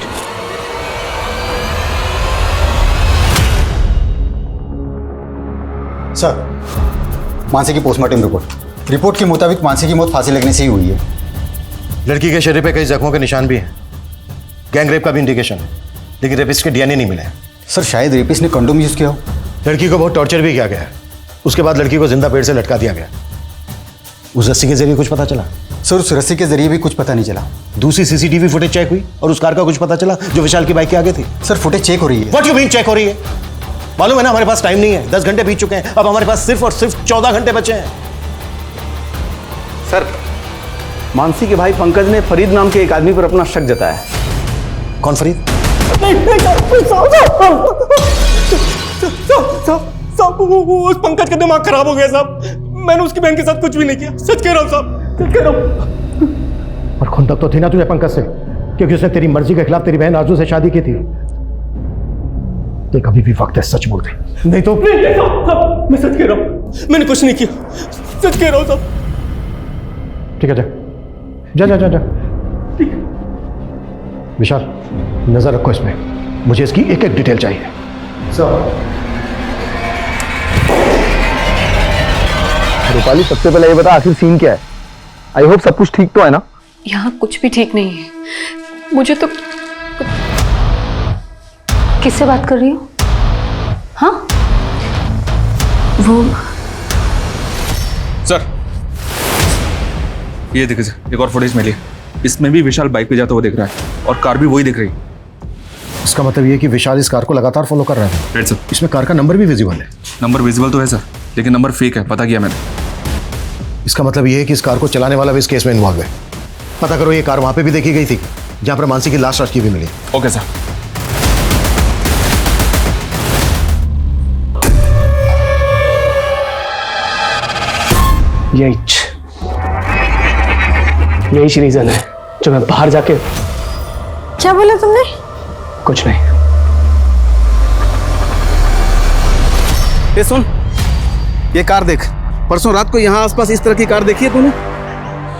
U: सर, मानसी की पोस्टमार्टम रिपोर्ट के मुताबिक मानसी की मौत फांसी लगने से ही हुई है।
P: लड़की के शरीर पे कई जख्मों के निशान भी हैं, गैंग रेप का भी इंडिकेशन है, लेकिन रेपिस्ट के डीएनए नहीं मिले।
U: सर, शायद रेपिस्ट ने कंडोम यूज किया हो।
P: लड़की को बहुत टॉर्चर भी किया गया, उसके बाद लड़की को जिंदा पेड़ से लटका दिया गया। उस रस्सी के जरिए कुछ पता चला?
U: सर, उस रस्सी के जरिए भी कुछ पता नहीं चला।
P: दूसरी सीसीटीवी फुटेज चेक हुई और उस कार का कुछ पता चला जो विशाल की बाइक के आगे थी?
U: सर, फुटेज चेक हो रही है।
P: व्हाट यू मीन चेक हो रही है? मालूम है ना हमारे पास टाइम नहीं है, 10 घंटे बीत चुके हैं, अब हमारे पास सिर्फ और सिर्फ 14 घंटे बचे हैं।
Q: सर, मानसी के भाई पंकज ने फरीद नाम के एक आदमी पर अपना शक जताया।
P: कौन फरीद?
G: उस पंकज का दिमाग खराब हो गया साहब। मैंने उसकी बहन के साथ कुछ भी नहीं किया, सच कह रहा हूँ साहब, सच कह रहा हूँ।
P: और खुंदक तो थी ना तुझे पंकज से, क्योंकि उसने तेरी मर्जी के खिलाफ तेरी बहन आरजू से शादी की थी। देख अभी भी वक्त है, सच बोल दे, नहीं तो
L: साहब, मैं सच कह रहा हूँ, मैंने कुछ नहीं किया, सच कह रहा हूँ साहब।
P: ठीक है, जा जा जा जा। विशाल, नजर रखो इसमें, मुझे इसकी एक एक डिटेल चाहिए। सर।
F: रूपाली, सबसे पहले ये बता आखिर सीन क्या है? आई होप सब कुछ ठीक तो है ना?
B: यहाँ कुछ भी ठीक नहीं है। मुझे तो किससे बात कर रही हो? हाँ, वो
R: सर, ये देखिए सर, एक और फुटेज मिली। इसमें भी विशाल बाइक पे जाता हुआ दिख रहा है और कार भी वही दिख रही है।
P: इसका मतलब ये कि विशाल इस कार को लगातार फॉलो कर रहा है।
R: Right sir.
P: इसमें कार का नंबर भी विजिबल है।
R: नंबर विजिबल तो है सर, लेकिन नंबर फेक है, पता किया मैंने।
P: इसका मतलब ये है कि इस कार को चलाने वाला भी इस केस में इन्वॉल्व है। पता करो ये कार वहां पे भी देखी गई थी जहां पर मानसी की लाश रखी हुई मिली।
R: Okay sir.
C: यही रीजन है जो मैं बाहर जाके।
T: क्या बोला तुमने?
C: कुछ नहीं।
Q: ये सुन, ये कार देख, परसों रात को यहाँ आसपास इस तरह की कार देखी है तूने?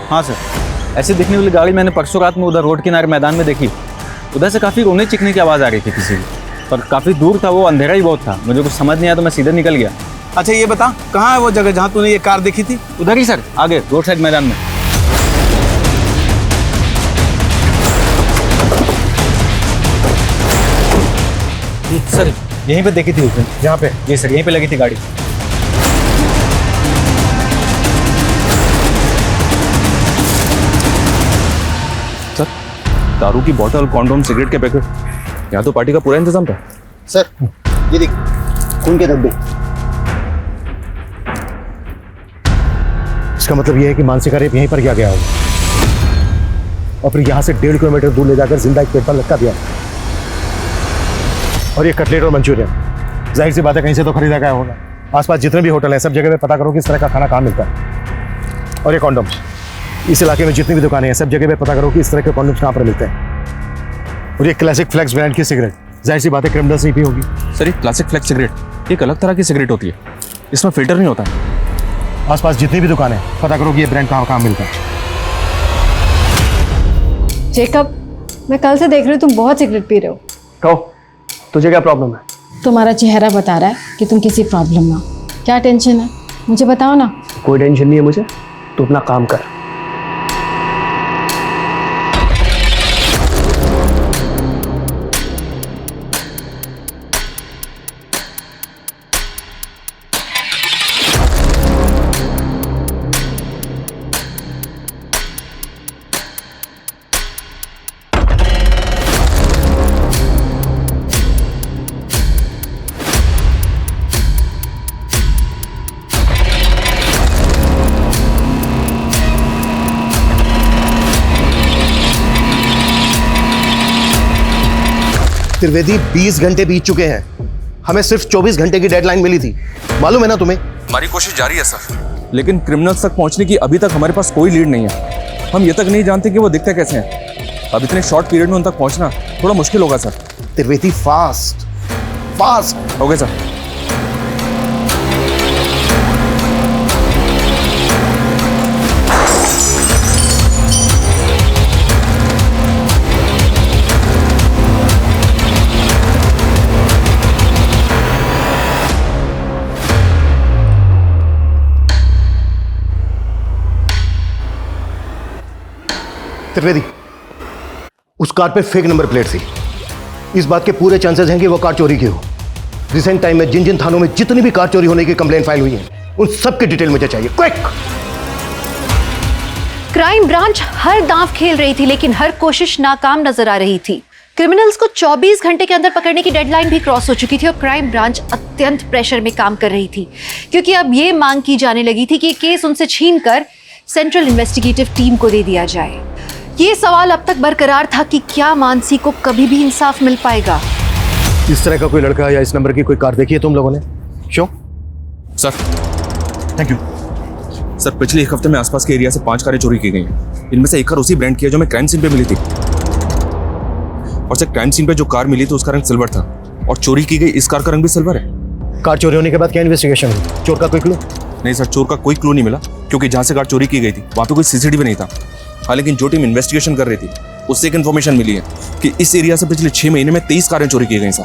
J: हाँ सर, ऐसे दिखने वाली गाड़ी मैंने परसों रात में उधर रोड किनारे मैदान में देखी। उधर से काफ़ी रोने चिकने की आवाज़ आ रही थी किसी की, पर काफ़ी दूर था वो, अंधेरा ही बहुत था, मुझे कुछ समझ नहीं आया तो मैं सीधे निकल गया।
Q: अच्छा ये बता, कहाँ है वो जगह जहाँ तूने ये कार देखी थी?
J: उधर ही सर, आगे रोड साइड मैदान में। सर यहीं पे देखी थी उसने।
P: यहाँ पे?
J: जी सर, यहीं पे लगी थी गाड़ी।
R: सर, दारू की बोतल, कॉन्डोम, सिगरेट के पैकेट, यहाँ तो पार्टी का पूरा इंतजाम था।
U: सर ये देख, खून के धब्बे।
P: इसका मतलब ये है कि मानसी का रेप यहीं पर किया गया होगा और फिर यहाँ से 1.5 किलोमीटर दूर ले जाकर जिंदा एक पेड़ पर लटका दिया। और ये कटलेट और मंचूरियन जाहिर सी बात है कहीं से तो खरीदा गया होगा। आसपास जितने भी होटल हैं सब जगह पे पता करो कि इस तरह का खाना कहाँ मिलता है। और ये कॉन्डोम्स, इस इलाके में जितनी भी दुकानें हैं सब जगह पे पता करो कि इस तरह के कॉन्डोम्स कहाँ पर मिलते हैं। और ये क्लासिक फ्लेक्स ब्रांड की सिगरेट, जाहिर सी बात है क्रिमिनल्स नहीं पी होगी।
R: सर, ये क्लासिक फ्लेक्स सिगरेट एक अलग तरह की सिगरेट होती है, इसमें फिल्टर नहीं होता।
P: आसपास जितनी भी दुकानें हैं पता करो कि ये ब्रांड कहाँ मिलता है।
T: जेकब, मैं कल से देख रही हूँ तुम बहुत सिगरेट पी रहे हो।
C: कहो, तुझे क्या प्रॉब्लम है?
T: तुम्हारा चेहरा बता रहा है कि तुम किसी प्रॉब्लम में हो। क्या टेंशन है, मुझे बताओ ना।
C: कोई टेंशन नहीं है मुझे, तू अपना काम कर।
P: त्रिवेदी 20 घंटे बीत चुके हैं, हमें सिर्फ 24 घंटे की डेडलाइन मिली थी, मालूम है ना तुम्हें?
R: हमारी कोशिश जारी है सर, लेकिन क्रिमिनल्स तक पहुंचने की अभी तक हमारे पास कोई लीड नहीं है। हम ये तक नहीं जानते कि वो दिखते कैसे हैं। अब इतने शॉर्ट पीरियड में उन तक पहुंचना थोड़ा मुश्किल होगा sir.
P: Trivedi fast fast.
R: Okay sir.
P: Trivedi, उस कार पे फेक नंबर प्लेट थी। इस बात के पूरे चांसेस हैं कि वो कार चोरी की हो। रिसेंट टाइम में जिन जिन थानों में जितनी भी कार चोरी होने की कंप्लेंट फाइल हुई है उन सब की डिटेल मुझे चाहिए, क्विक।
B: क्राइम ब्रांच हर दांव खेल रही थी लेकिन हर कोशिश नाकाम नजर आ रही थी। क्रिमिनल्स को 24 घंटे के अंदर पकड़ने की डेडलाइन भी क्रॉस हो चुकी थी और क्राइम ब्रांच अत्यंत प्रेशर में काम कर रही थी क्योंकि अब ये मांग की जाने लगी थी कि केस उनसे छीनकर सेंट्रल इन्वेस्टिगेटिव टीम को दे दिया जाए। ये सवाल अब तक बरकरार था कि क्या मानसी को कभी भी इंसाफ मिल पाएगा।
P: इस तरह का कोई लड़का या इस नंबर की कोई कार देखी है तुम लोगों ने? Show
R: sir, thank you sir. पिछले एक हफ्ते में आसपास के एरिया से 5 कारें चोरी की गई हैं। इनमें से एक कार उसी ब्रांड की है जो मैं क्राइम सीन पे मिली थी। और सर, क्राइम सीन पे जो कार मिली थी उसका रंग सिल्वर था और चोरी की गई इस कार का रंग भी सिल्वर है।
P: कार चोरी होने के बाद क्या इन्वेस्टिगेशन हुई? चोर का कोई क्लू?
R: नहीं सर, चोर का कोई क्लू नहीं मिला, क्योंकि जहाँ से कार चोरी की गई थी वहाँ पे कोई सीसीटीवी नहीं था। हाँ, लेकिन जो टीम इन्वेस्टिगेशन कर रही थी उससे एक इन्फॉर्मेशन मिली है कि इस एरिया से पिछले 6 महीने में 23 कारें चोरी की गई सर।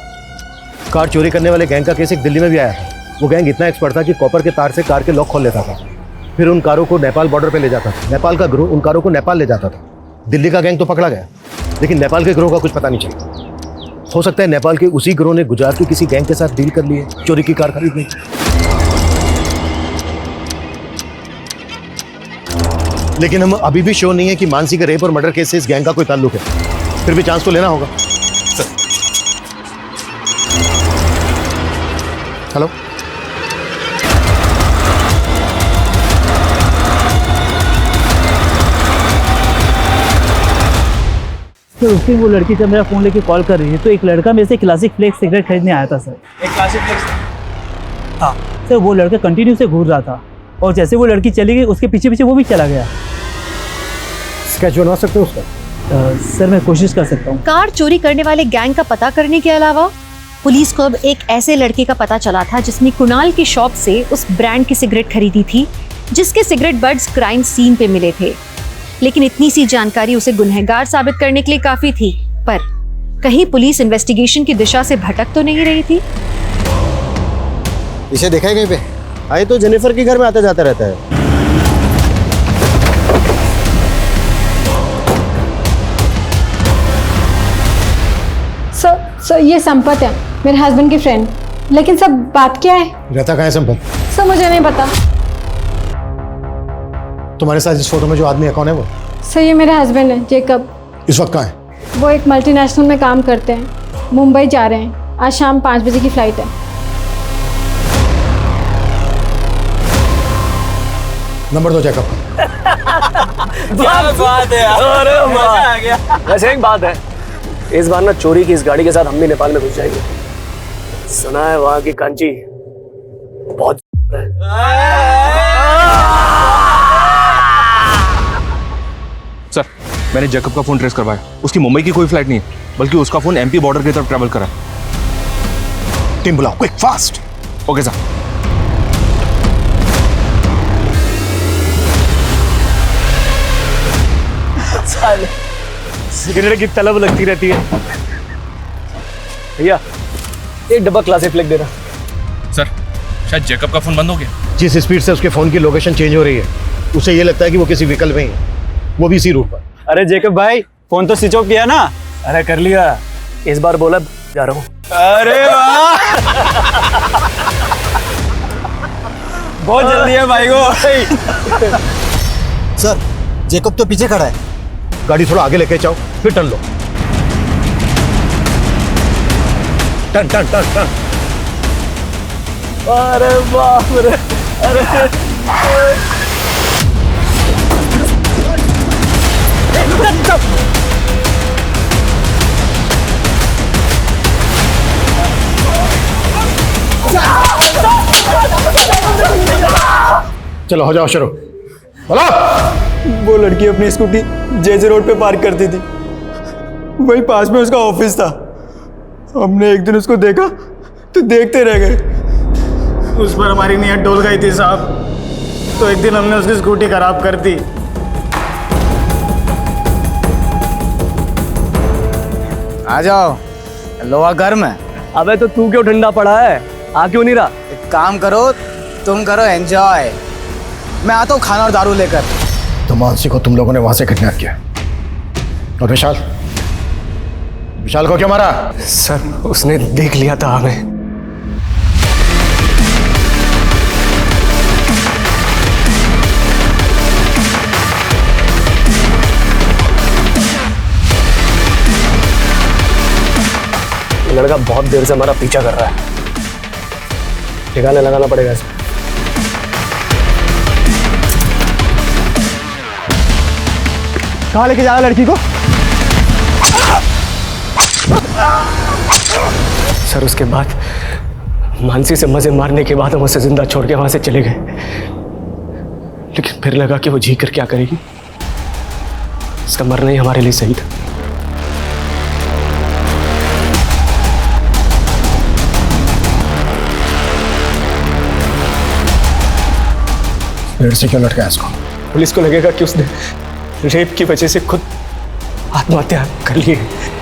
P: कार चोरी करने वाले गैंग का केस एक दिल्ली में भी आया था। वो गैंग इतना एक्सपर्ट था कि कॉपर के तार से कार के लॉक खोल लेता था, फिर उन कारों को नेपाल बॉर्डर पे ले जाता था। नेपाल का ग्रोह उन कारों को नेपाल ले जाता था। दिल्ली का गैंग तो पकड़ा गया, लेकिन नेपाल के ग्रोह का कुछ पता नहीं चला। हो सकता है नेपाल के उसी ग्रोह ने गुजरात के किसी गैंग के साथ डील कर ली है चोरी की कार खरीदने की। लेकिन हम अभी भी श्योर नहीं है कि मानसी के रेप और मर्डर केस से इस गैंग का कोई ताल्लुक है। फिर भी चांस तो लेना होगा। हेलो,
C: तो उसकी वो लड़की जब मेरा फ़ोन लेके कॉल कर रही है तो एक लड़का मेरे से क्लासिक फ्लेक्स सिगरेट खरीदने आया था सर।
K: एक क्लासिक फ्लेक्स?
C: हाँ सर, वो लड़का कंटिन्यू से घूर रहा था और जैसे वो लड़की चली गई उसके पीछे पीछे वो भी चला गया।
P: स्केच बनवा सकते हो उसका?
C: सर मैं कोशिश कर सकता हूँ।
B: कार चोरी करने वाले गैंग का पता करने के अलावा पुलिस को अब एक ऐसे लड़के का पता चला था जिसने कुणाल की शॉप से उस ब्रांड की सिगरेट खरीदी थी जिसके सिगरेट बड्स क्राइम सीन पे मिले थे। लेकिन इतनी सी जानकारी उसे गुनहगार साबित करने के लिए काफी थी, पर कहीं पुलिस इन्वेस्टिगेशन की दिशा से भटक तो नहीं रही थी।
U: इसे देखा है कहीं पे? आए तो जेनिफर के घर में आता जाता रहता है।
T: सर ये संपत है, मेरे हस्बैंड की फ्रेंड। लेकिन सब बात क्या है?
P: रहता कहाँ है संपत?
T: सर मुझे नहीं पता।
P: तुम्हारे साथ इस फोटो में जो आदमी है कौन है वो?
T: सर ये मेरे हस्बैंड है, जेकब।
P: इस वक्त कहाँ है?
T: वो एक मल्टीनेशनल में काम करते हैं, मुंबई जा रहे हैं। आज शाम 5 बजे की फ्लाइट है।
P: नंबर दो जैकब।
E: क्या बात है यार, अरे मजा आ गया। वैसे एक बात है, इस बार ना चोरी की इस गाड़ी के साथ हम भी नेपाल में घुस जाएंगे। सुना है वहां की कांची बहुत
R: सर, मैंने जैकब का फोन ट्रेस करवाया। उसकी मुंबई की कोई फ्लाइट नहीं है, बल्कि उसका फोन एमपी बॉर्डर की तरफ ट्रैवल करा।
P: टीम बुलाओ, quick fast.
R: Okay sir.
E: Cigarette की तलब लगती रहती है। भैया एक डब्बा क्लासिक फ्लेक देना।
R: सर, शायद जैकब का फोन बंद हो गया।
P: जिस स्पीड से उसके फोन की लोकेशन चेंज हो रही है, उसे ये लगता है कि वो किसी व्हीकल में ही है, वो भी इसी रूट पर।
K: अरे जेकब भाई, फोन तो स्विच ऑफ किया ना?
E: अरे कर लिया, इस बार बोला जा रहा हूँ।
K: अरे वाह, बहुत जल्दी है भाई को।
U: सर जेकब तो पीछे खड़ा है।
P: गाड़ी थोड़ा आगे लेके जाओ, फिर टर्न लो। Turn turn turn turn.
E: अरे बाप रे, अरे
P: चलो हो जाओ शुरू। बोलो।
U: वो लड़की अपनी स्कूटी जेजे रोड पे पार्क करती थी, वही पास में उसका ऑफिस था। हमने एक दिन उसको देखा तो देखते रह गए।
K: उस पर हमारी नीयत डोल गई थी साहब, तो एक दिन हमने उसकी स्कूटी खराब कर दी।
O: आ जाओ, लोहा गर्म है।
E: अबे तो तू क्यों ठंडा पड़ा है, आ क्यों नहीं रहा?
O: एक काम करो, तुम करो एंजॉय, मैं आता हूँ खाना और दारू लेकर।
P: तो मानसी को तुम लोगों ने वहां से किडनैप किया, और विशाल को क्यों मारा?
E: सर उसने देख लिया था हमें। लड़का बहुत देर से हमारा पीछा कर रहा है, ठिकाने लगाना पड़ेगा इसे।
U: कहाँ लेके जा रहा लड़की को?
E: सर उसके बाद मानसी से मजे मारने के बाद हम उसे जिंदा छोड़ के वहां से चले गए, लेकिन फिर लगा कि वो जी कर क्या करेगी, इसका मरना ही हमारे लिए सही था।
U: पेड़ से क्यों लटकाया इसको?
E: पुलिस को लगेगा कि उसने रेप की वजह से खुद आत्महत्या कर ली है।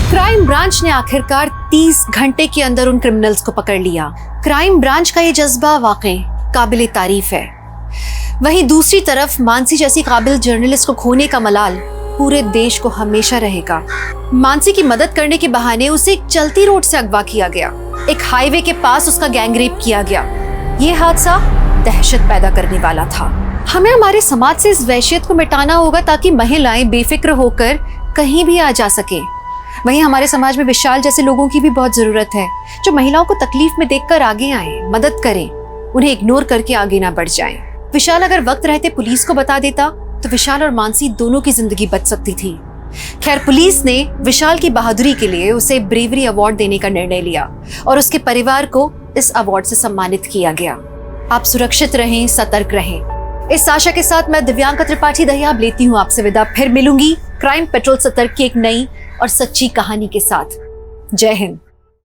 B: क्राइम ब्रांच ने आखिरकार 30 घंटे के अंदर उन क्रिमिनल्स को पकड़ लिया। क्राइम ब्रांच का ये जज्बा वाकई काबिले तारीफ है। वहीं दूसरी तरफ मानसी जैसी काबिल जर्नलिस्ट को खोने का मलाल पूरे देश को हमेशा रहेगा। मानसी की मदद करने के बहाने उसे एक चलती रोड से अगवा किया गया, एक हाईवे के पास उसका गैंगरेप किया गया। ये हादसा दहशत पैदा करने वाला था। हमें हमारे समाज से इस वहशियत को मिटाना होगा ताकि महिलाएं बेफिक्र होकर कहीं भी आ जा सके। वहीं हमारे समाज में विशाल जैसे लोगों की भी बहुत जरूरत है, जो महिलाओं को तकलीफ में देखकर आगे आए, मदद करें, उन्हें इग्नोर करके आगे ना बढ़ जाएं। विशाल अगर वक्त रहते पुलिस को बता देता तो विशाल और मानसी दोनों की जिंदगी बच सकती थी। खैर, पुलिस ने विशाल की बहादुरी के लिए उसे ब्रेवरी अवार्ड देने का निर्णय लिया और उसके परिवार को इस अवार्ड से सम्मानित किया गया। आप सुरक्षित रहें, सतर्क रहें। इस आशा के साथ मैं दिव्यांका त्रिपाठी दहियाब लेती हूँ आपसे विदा। फिर मिलूंगी क्राइम पेट्रोल सतर्क की एक नई और सच्ची कहानी के साथ। जय हिंद।